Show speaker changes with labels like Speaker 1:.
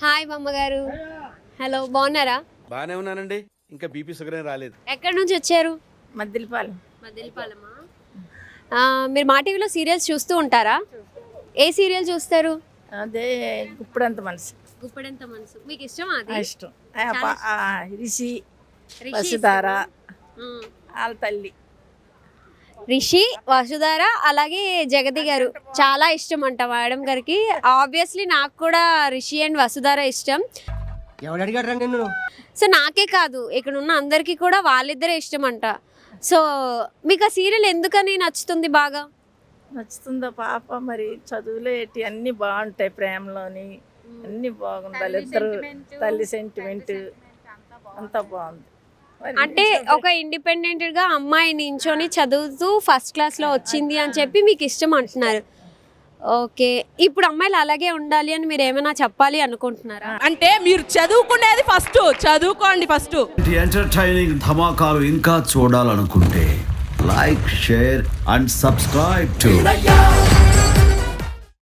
Speaker 1: Hi బామ్మగారు. Hello, బాగున్నారా?
Speaker 2: బానే ఉన్నానండి. ఇంకా బీపీ షుగర్ ఏం రాలేదు.
Speaker 1: ఎక్కడి నుంచి వచ్చారు?
Speaker 3: మద్దిలపాలెం.
Speaker 1: మదిలిపాలమా? మీరు మా టీవీలో సీరియల్స్ చూస్తూ ఉంటారా? ఏ సీరియల్ చూస్తారు?
Speaker 3: అదే ఇప్పుడంత మనసు
Speaker 1: గుప్పెడంత మనసు. మీకు ఇష్టమా అది?
Speaker 3: ఇష్టం. రిషి
Speaker 1: రిషి
Speaker 3: వసుధార
Speaker 1: ఇష్టమా?
Speaker 3: వాళ్ళ తల్లి
Speaker 1: రిషి, వసుధార, అలాగే జగతి గారు చాలా ఇష్టం అంట మేడం గారికి. ఆబ్వియస్లీ నాకు కూడా రిషి అండ్ వసుధార ఇష్టం.
Speaker 4: ఎవడు అడిగాడు నిన్ను?
Speaker 1: సో నాకే కాదు, ఇక్కడ ఉన్న అందరికీ కూడా వాళ్ళిద్దరే ఇష్టం అంట. సో మీకు ఆ సీరియల్ ఎందుకని నచ్చుతుంది బాగా?
Speaker 3: నచ్చుతుందా పాప? మరి చదువులో ఏంటి అన్నీ బాగుంటాయి, ప్రేమలోని అన్నీ బాగుండాలి. ఇద్దరు తల్లి సెంటిమెంట్ అంతా బాగుంది. మరి
Speaker 1: అంటే ఒక ఇండిపెండెంట్ గా అమ్మాయి నించొని చదువుతూ ఫస్ట్ క్లాస్ లో వచ్చింది అని చెప్పి మీకు ఇష్టం అంటున్నారు. ఓకే, ఇప్పుడు అమ్మాయిలు అలాగే ఉండాలి అని మీరు ఏమైనా చెప్పాలి అనుకుంటున్నారా?
Speaker 5: అంటే మీరు చదువుకునేది ఫస్ట్, చదువుకోండి ఫస్ట్.
Speaker 6: ఎంటర్టైనింగ్ ధమాకాలు ఇంకా చూడాలనుకుంటే like, share and subscribe to